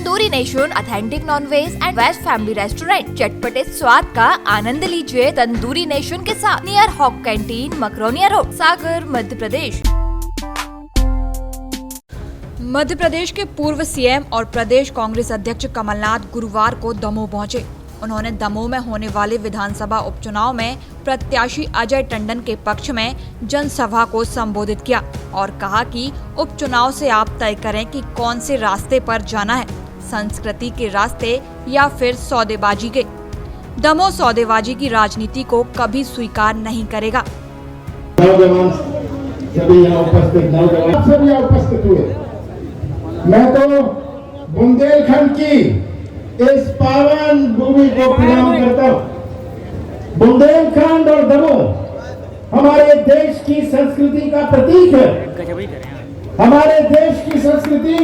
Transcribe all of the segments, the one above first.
Tandoori nation authentic non veg and veg family restaurant. चटपटे स्वाद का आनंद लीजिए तंदूरी नेशन के साथ, near hawk canteen, Makronia road, Sagar, Madhya Pradesh. Madhya Pradesh के पूर्व सीएम और प्रदेश कांग्रेस अध्यक्ष कमलनाथ गुरुवार को दमोह पहुंचे। उन्होंने दमोह में होने वाले विधानसभा उपचुनाव में प्रत्याशी अजय टंडन के पक्ष में जनसभा को संबोधित किया और कहा कि उपचुनाव से आप तय करें कि कौन से रास्ते पर जाना है, संस्कृति के रास्ते या फिर सौदेबाजी के। दमोह सौदेबाजी की राजनीति को कभी स्वीकार नहीं करेगा। नौजवान सभी यहाँ उपस्थित हुए। मैं तो बुंदेलखंड की इस पावन भूमि को प्रणाम करता हूँ। बुंदेलखंड और दमोह हमारे देश की संस्कृति का प्रतीक है। हमारे देश की संस्कृति,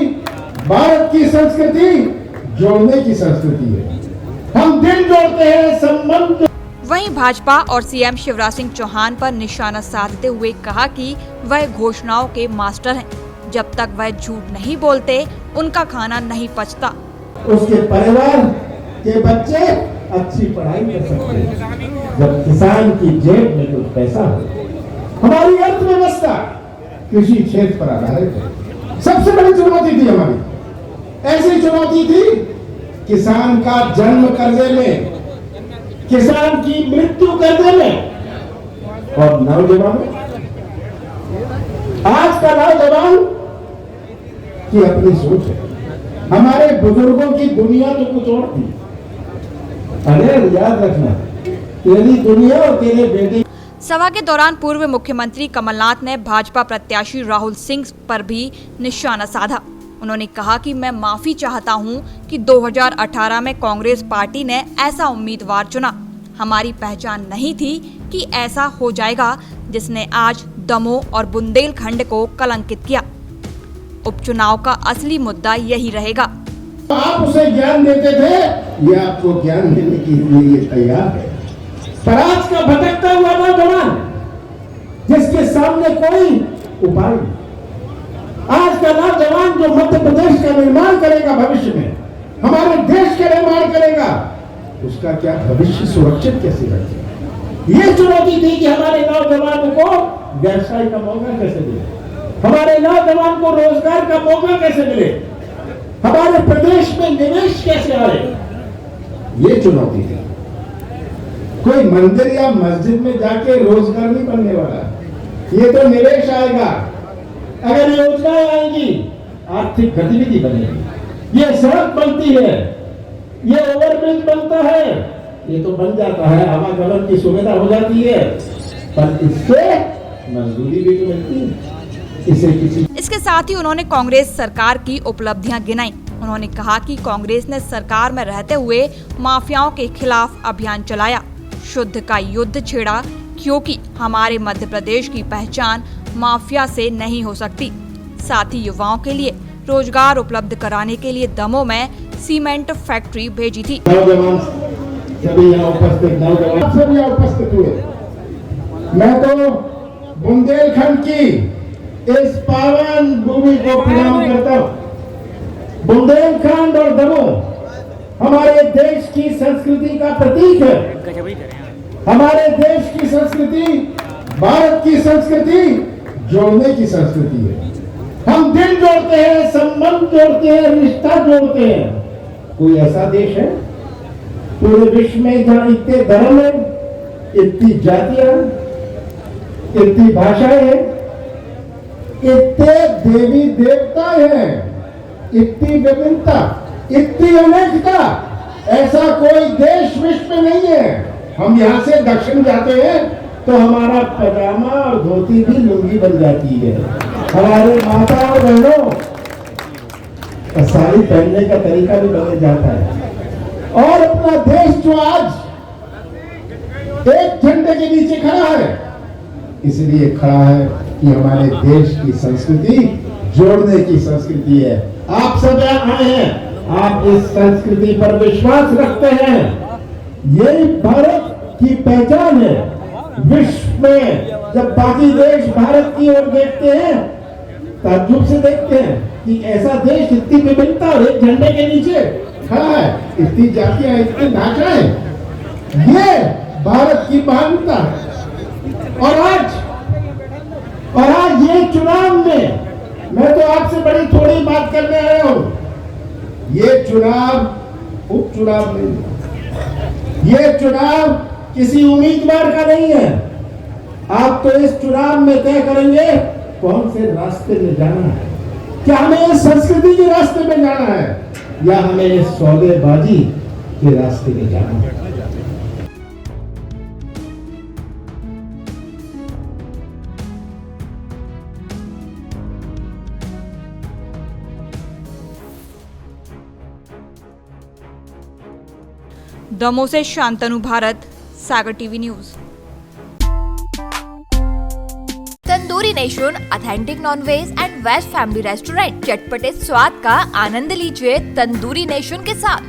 भारत की संस्कृति जोड़ने की संस्कृति है। हम दिल जोड़ते हैं, संबंध। वहीं भाजपा और सीएम शिवराज सिंह चौहान पर निशाना साधते हुए कहा कि वह घोषणाओं के मास्टर हैं। जब तक वह झूठ नहीं बोलते, उनका खाना नहीं पचता। उसके परिवार के बच्चे अच्छी पढ़ाई कर सकते हैं जब किसान की जेब में कुछ पैसा हो। हमारी अर्थव्यवस्था कृषि क्षेत्र पर आधारित है। सबसे बड़ी चुनौती थी हमारी, ऐसी चुनौती थी किसान का जन्म कर्जे में, किसान की मृत्यु कर्जे में। और नौजवान, आज का नौजवान की अपनी सोच है। हमारे बुजुर्गों की दुनिया तो कुछ और थी। अरे याद रखना, तेरी दुनिया और तेरे बेटे। सभा के दौरान पूर्व मुख्यमंत्री कमलनाथ ने भाजपा प्रत्याशी राहुल सिंह पर भी निशाना साधा। उन्होंने कहा कि मैं माफी चाहता हूं कि 2018 में कांग्रेस पार्टी ने ऐसा उम्मीदवार चुना। हमारी पहचान नहीं थी कि ऐसा हो जाएगा, जिसने आज दमोह और बुंदेलखंड को कलंकित किया। उपचुनाव का असली मुद्दा यही रहेगा। आप उसे ज्ञान देते थे, ये आपको ज्ञान देने के लिए तैयार है। पर आज का भटकता हुआ नौजवान, जिसके सामने कोई उपाय नहीं, आज का नौजवान जो मध्य प्रदेश का निर्माण करेगा, भविष्य में हमारे देश का निर्माण करेगा, उसका क्या भविष्य सुरक्षित कैसे रखेगा? ये चुनौती थी कि हमारे नौजवानों को व्यवसाय का मौका कैसे मिले, हमारे नौजवान को रोजगार का मौका कैसे मिले, हमारे प्रदेश में निवेश कैसे आए। ये चुनौती थी। कोई मंदिर या मस्जिद में जाके रोजगार नहीं बनने वाला, ये तो निवेश आएगा। अगर योजनाएं आएंगी, आर्थिक गतिविधि बनेगी। ये सड़क बनती है, ये ओवरब्रिज बनता है, ये तो बन जाता है, आवागमन की सुविधा हो जाती है, पर इससे मजदूरी भी तो मिलती है। इसके साथ ही उन्होंने कांग्रेस सरकार की उपलब्धियां गिनाई। उन्होंने कहा कि कांग्रेस ने सरकार में रहते हुए माफियाओं के खिलाफ अभियान चलाया, शुद्ध का युद्ध छेड़ा, क्योंकि हमारे मध्य प्रदेश की पहचान माफिया से नहीं हो सकती। साथ ही युवाओं के लिए रोजगार उपलब्ध कराने के लिए दमोह में सीमेंट फैक्ट्री भेजी थी। नौजवान सभी यहाँ उपस्थित हुए। मैं तो बुंदेलखंड की इस पावन भूमि को प्रणाम करता हूँ। बुंदेलखंड और दमोह हमारे देश की संस्कृति का प्रतीक है। हमारे देश की संस्कृति, भारत की संस्कृति जोड़ने की संस्कृति है। हम दिल जोड़ते हैं, संबंध जोड़ते हैं, रिश्ता जोड़ते हैं। कोई ऐसा देश है पूरे विश्व में जहाँ इतने धर्म है, इतनी जातियां, इतनी भाषाएं हैं, इतने देवी देवता हैं, इतनी विभिन्नता, इतनी अनेकता, ऐसा कोई देश विश्व में नहीं है। हम यहाँ से दक्षिण जाते हैं तो हमारा पजामा और धोती भी लुंगी बन जाती है। हमारे माता और बहनों का साड़ी पहनने का तरीका भी बदल जाता है। और अपना देश जो आज एक झंडे के नीचे खड़ा है, इसलिए खड़ा है कि हमारे देश की संस्कृति जोड़ने की संस्कृति है। आप सब यहाँ आए हैं, आप इस संस्कृति पर विश्वास रखते हैं। यही भारत की पहचान है। विश्व में जब बाकी देश भारत की ओर देखते हैं ताज्जुब से देखते हैं कि ऐसा देश इतनी विभिन्नता और एक झंडे के नीचे खड़ा है, इतनी जातियां, इतनी भाषाएं, ये भारत की महानता है। और आज ये चुनाव में मैं तो आपसे बड़ी थोड़ी बात करने आया हूं। ये चुनाव उपचुनाव नहीं, ये चुनाव किसी उम्मीदवार का नहीं है। आप तो इस चुनाव में तय करेंगे कौन से रास्ते में जाना है, क्या हमें इस संस्कृति के रास्ते में जाना है या हमें इस सौदेबाजी के रास्ते में जाना है। दमोह से Shantanu Bharat, Sagar TV news. Tandoori nation authentic non veg and veg family restaurant. चटपटे स्वाद का आनंद लीजिए तंदूरी नेशन के साथ।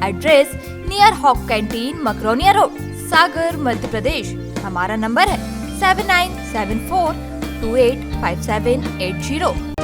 Address near hawk canteen, Makronia road, Sagar, Madhya Pradesh. हमारा नंबर है 7974285780।